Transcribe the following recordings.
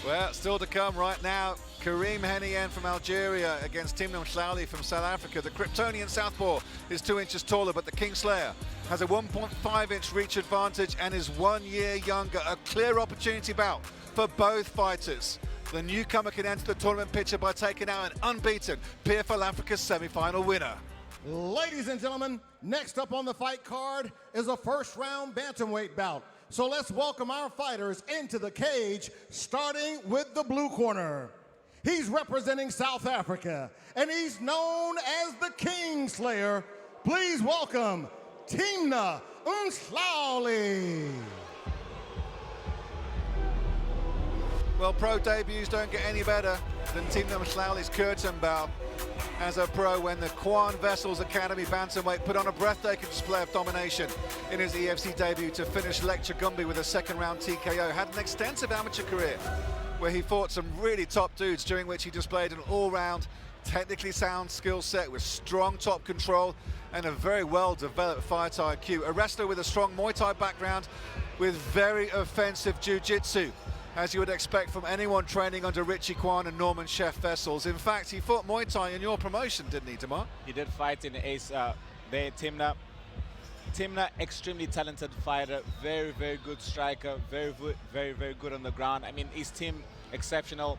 Well, still to come right now. Karim Henniene from Algeria against Thimna Mhlauli from South Africa. The Kryptonian southpaw is 2 inches taller, but the Kingslayer has a 1.5-inch reach advantage and is 1 year younger. A clear opportunity bout for both fighters. The newcomer can enter the tournament picture by taking out an unbeaten PFL Africa semi-final winner. Ladies and gentlemen, next up on the fight card is a first-round bantamweight bout. So let's welcome our fighters into the cage, starting with the blue corner. He's representing South Africa, and he's known as the Kingslayer. Please welcome Thimna Mhlauli. Well, pro debuts don't get any better than Thimna Mhlauli's curtain bout as a pro when the Kwan Vessels Academy bantamweight put on a breathtaking display of domination in his EFC debut to finish Lecture Gumby with a second-round TKO. Had an extensive amateur career where he fought some really top dudes, during which he displayed an all-round, technically sound skill set with strong top control and a very well-developed fight IQ. A wrestler with a strong Muay Thai background with very offensive jiu-jitsu, as you would expect from anyone training under Richie Kwan and Norman Chef Vessels. In fact, he fought Muay Thai in your promotion, didn't he, Damar? He did fight in the Ace there, Thimna. Thimna, extremely talented fighter, very, very good striker, very, very good on the ground. I mean, his team, exceptional.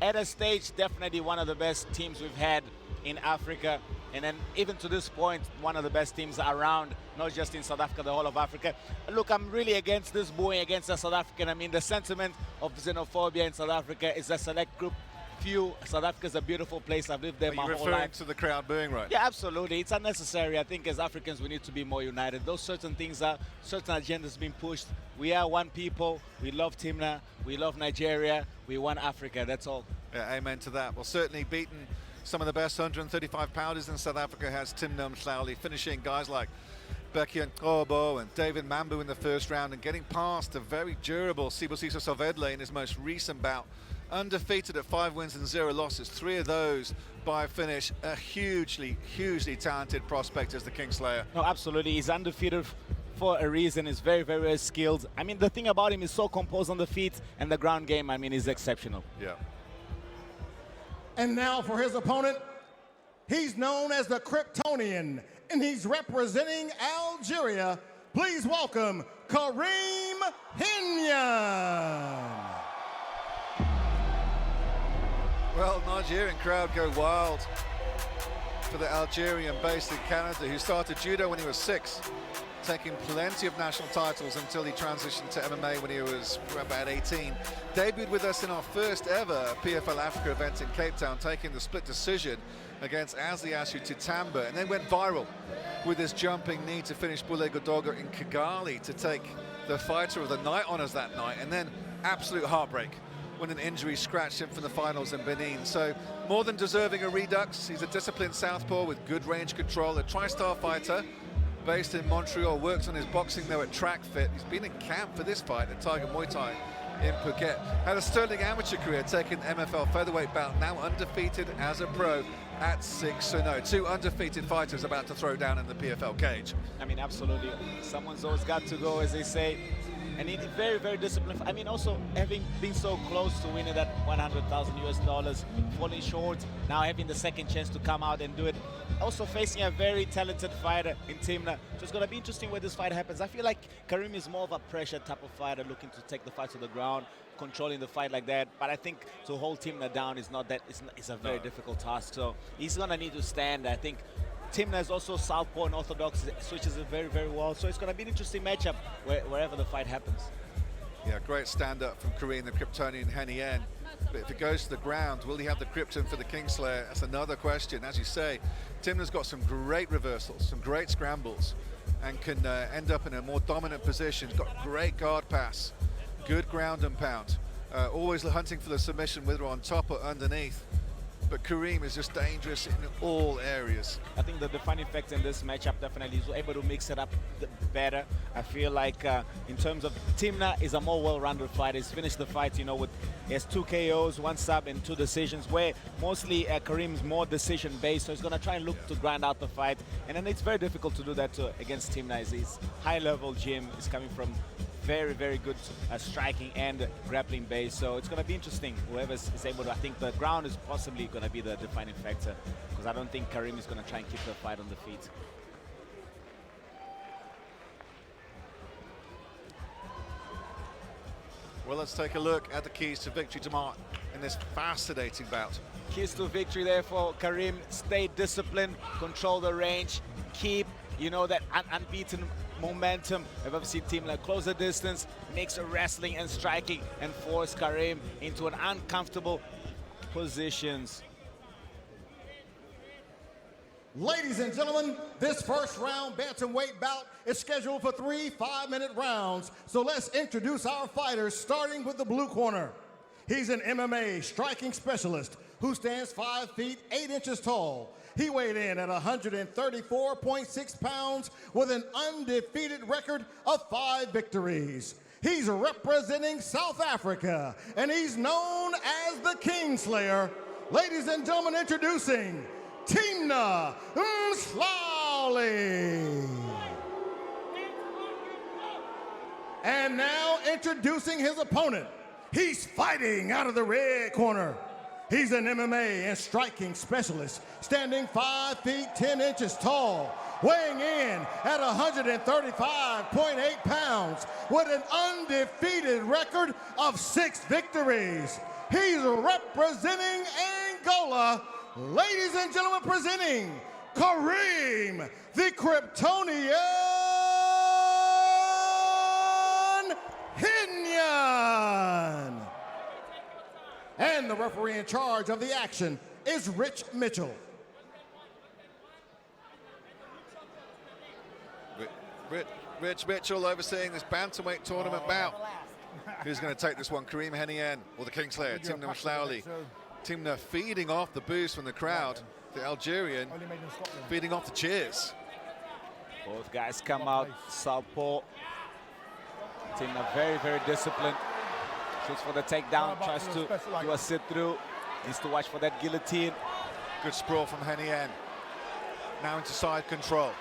At a stage, definitely one of the best teams we've had in Africa. And then even to this point, one of the best teams around, not just in South Africa, the whole of Africa. Look, I'm really against this booing against the South African. I mean, the sentiment of xenophobia in South Africa is a select group. Few. South Africa's a beautiful place. I've lived there my whole life. You're referring to the crowd booing, right? Yeah, absolutely. It's unnecessary. I think as Africans, we need to be more united. Those certain things are, certain agendas being pushed. We are one people. We love Thimna. We love Nigeria. We want Africa. That's all. Yeah, amen to that. Well, certainly beaten some of the best 135 pounders in South Africa has Thimna Mhlauli, finishing guys like Becky and Kobo and David Mambu in the first round and getting past a very durable Sibusiso Sovedle in his most recent bout. Undefeated at 5 wins and 0 losses, 3 of those by finish. A hugely talented prospect as the Kingslayer. No, absolutely. He's undefeated for a reason. He's very skilled. I mean, the thing about him is so composed on the feet, and the ground game, I mean, is exceptional. Yeah. And now for his opponent, he's known as the Kryptonian, and he's representing Algeria. Please welcome Karim Henniene. Well, Nigerian crowd go wild for the Algerian based in Canada, who started judo when he was 6, taking plenty of national titles until he transitioned to MMA when he was about 18. Debuted with us in our first ever PFL Africa event in Cape Town, taking the split decision against Asliashu Titamba, and then went viral with his jumping knee to finish Bule Godoga in Kigali to take the fighter of the night honors that night, and then absolute heartbreak when an injury scratched him from the finals in Benin. So more than deserving a redux. He's a disciplined southpaw with good range control, a tri-star fighter based in Montreal, worked on his boxing though at Track Fit. He's been in camp for this fight at Tiger Muay Thai in Phuket. Had a sterling amateur career, taking MFL featherweight bout, now undefeated as a pro at 6-0. 2 undefeated fighters about to throw down in the PFL cage. I mean, absolutely. Someone's always got to go, as they say. And he's very disciplined. I mean, also having been so close to winning that $100,000 US, falling short, now having the second chance to come out and do it. Also facing a very talented fighter in Thimna. So it's going to be interesting where this fight happens. I feel like Karim is more of a pressure type of fighter, looking to take the fight to the ground, controlling the fight like that. But I think to hold Thimna down is not that. It's a very difficult task. So he's going to need to stand. I think Thimna is also southpaw and orthodox, switches it very well. So it's going to be an interesting matchup wherever the fight happens. Yeah, great stand-up from Karim, the Kryptonian Henniene. But if it goes to the ground, will he have the Krypton for the Kingslayer? That's another question. As you say, Thimna's got some great reversals, some great scrambles, and can end up in a more dominant position. He's got great guard pass, good ground and pound. Always hunting for the submission, whether on top or underneath. But Karim is just dangerous in all areas. I think the defining factor in this matchup definitely is able to mix it up better. I feel like in terms of Thimna is a more well-rounded fighter. He's finished the fight, you know, with he has 2 KOs, 1 sub, and 2 decisions, where mostly Karim's more decision-based. So he's going to try and look to grind out the fight. And then it's very difficult to do that against Thimna. His high-level gym is coming from very, very good striking and grappling base. So it's going to be interesting. Whoever is able to, I think the ground is possibly going to be the defining factor, because I don't think Karim is going to try and keep the fight on the feet. Well, let's take a look at the keys to victory tomorrow in this fascinating bout. Keys to victory there for Karim: stay disciplined, control the range, keep, you know, that unbeaten momentum. I've ever seen Thimna close the distance, mix of wrestling and striking, and force Karim into an uncomfortable positions. Ladies and gentlemen, this first round bantamweight bout is scheduled for 3 5-minute rounds. So let's introduce our fighters, starting with the blue corner. He's an MMA striking specialist who stands 5 feet 8 inches tall. He weighed in at 134.6 pounds with an undefeated record of 5 victories. He's representing South Africa, and he's known as the Kingslayer. Ladies and gentlemen, introducing Thimna Mhlauli. And now introducing his opponent. He's fighting out of the red corner. He's an MMA and striking specialist, standing 5 feet 10 inches tall, weighing in at 135.8 pounds with an undefeated record of 6 victories. He's representing Angola. Ladies and gentlemen, presenting Karim, the Kryptonian Henniene. And the referee in charge of the action is Rich Mitchell. Rich Mitchell overseeing this Bantamweight Tournament bout. Who's going to take this one? Karim Henniene or the Kingslayer, Thimna Mhlauli? Thimna feeding off the boost from the crowd. The Algerian feeding off the cheers. Both guys come out southpaw. Thimna very, very disciplined. Shoots for the takedown, tries to do a sit-through. Needs to watch for that guillotine. Good sprawl from Henniene. Now into side control.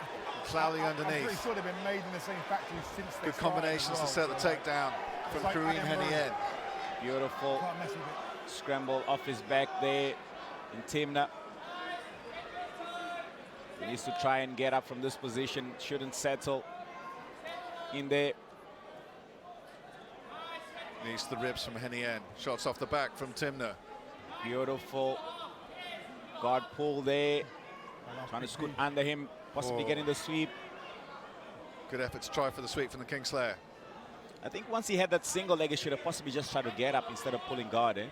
Mhlauli underneath. Sort of been made in the same factory since they Good combinations to set the takedown from Karim Henniene. Beautiful scramble off his back there in Thimna. He needs to try and get up from this position. Shouldn't settle in there. Needs the ribs from Henniene. Shots off the back from Thimna. Beautiful guard pull there. Trying to scoot under him, possibly getting the sweep. Good effort to try for the sweep from the Kingslayer. I think once he had that single leg, he should have possibly just tried to get up instead of pulling guard, eh?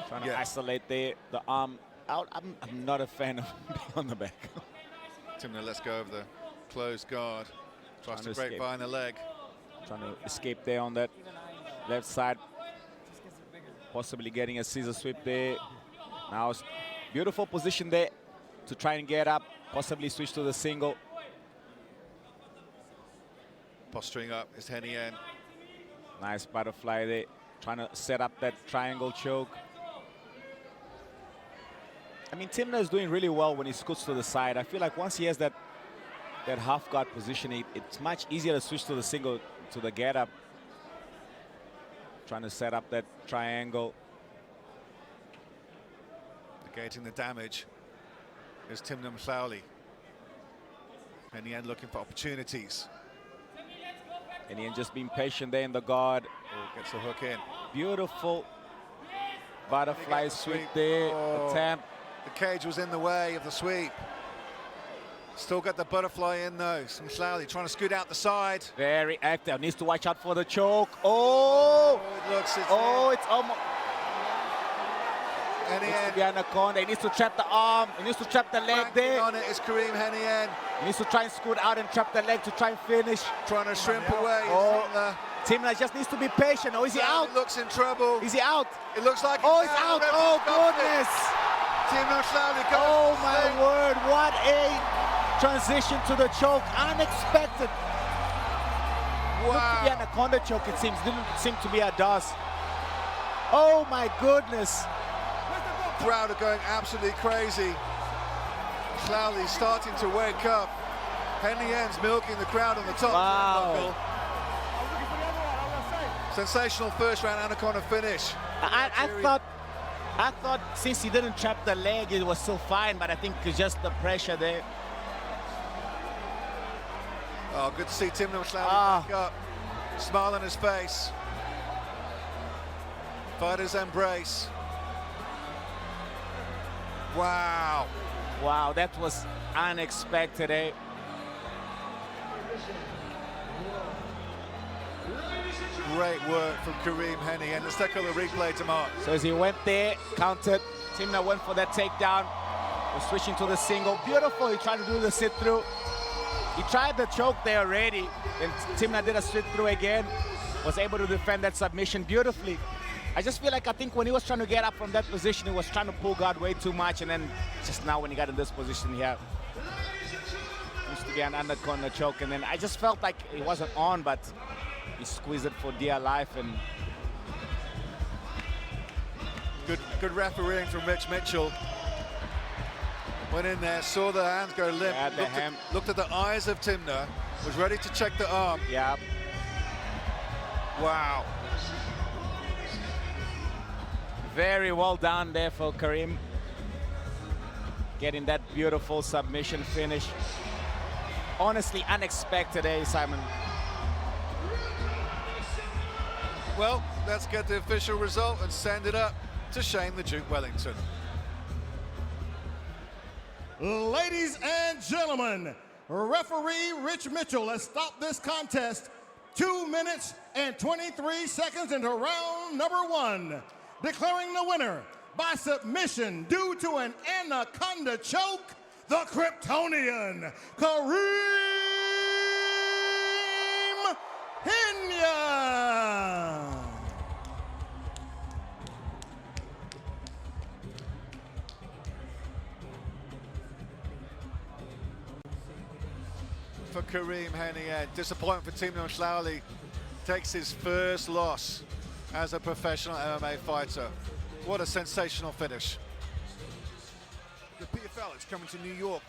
Trying to isolate there, the arm out. I'm not a fan of being on the back. Thimna lets go of the closed guard. Tries to break behind the leg. Trying to escape there on that left side. Possibly getting a scissor sweep there. Now, beautiful position there to try and get up. Possibly switch to the single. Posturing up is Henniene. Nice butterfly there. Trying to set up that triangle choke. I mean, Thimna is doing really well when he scoots to the side. I feel like once he has that half guard position, it's much easier to switch to the single, to the get up. Trying to set up that triangle. Negating the damage is Thimna Mhlauli. Henniene looking for opportunities. Henniene just being patient there in the guard. Oh, gets the hook in. Beautiful butterfly sweep there. Attempt. The cage was in the way of the sweep. Still got the butterfly in though. Mhlauli trying to scoot out the side. Very active. Needs to watch out for the choke. Oh! It looks. It's almost. Needs to be Anaconda. He needs to trap the arm. He needs to trap the leg there. On it is Karim Henniene. He needs to try and scoot out and trap the leg to try and finish. Trying to shrimp away. Thimna just needs to be patient. Oh, is he out? Looks in trouble. Is he out? It looks like. Oh, he's out. Oh, goodness. Thimna Mhlauli goes. Oh, my word. What a transition to the choke. Unexpected. Wow. Looked to be Anaconda choke, it seems. Didn't seem to be a dust. Oh, my goodness. Crowd are going absolutely crazy. Mhlauli starting to wake up. Henniene's milking the crowd on the top. Wow. Sensational first round Anaconda finish. I thought since he didn't trap the leg, it was still fine, but I think it's just the pressure there. Oh, good to see Thimna Mhlauli back up. Smile on his face. Fighter's embrace. Wow. Wow, that was unexpected, eh? Great work from Karim Henniene. And let's take a look at the replay tomorrow. So as he went there, countered, Thimna went for that takedown. Was switching to the single. Beautiful, he tried to do the sit-through. He tried the choke there already. Then Thimna did a sit-through again. Was able to defend that submission beautifully. I just feel like, I think when he was trying to get up from that position, he was trying to pull guard way too much, and then just now when he got in this position here, used to be an Anaconda choke, and then I just felt like he wasn't on, but he squeezed it for dear life. And good refereeing from Rich Mitchell. Went in there, saw the hands go limp, Yeah, looked at the eyes of Thimna, was ready to check the arm. Yeah. Wow. Very well done there for Karim. Getting that beautiful submission finish. Honestly, unexpected, eh, Simon? Well, let's get the official result and send it up to Shane the Duke Wellington. Ladies and gentlemen, referee Rich Mitchell has stopped this contest 2 minutes and 23 seconds into round number 1, declaring the winner by submission due to an Anaconda choke, the Kryptonian, Karim Henniene. For Karim Henniene, disappointment for Thimna Mhlauli, takes his first loss as a professional MMA fighter. What a sensational finish. The PFL is coming to New York with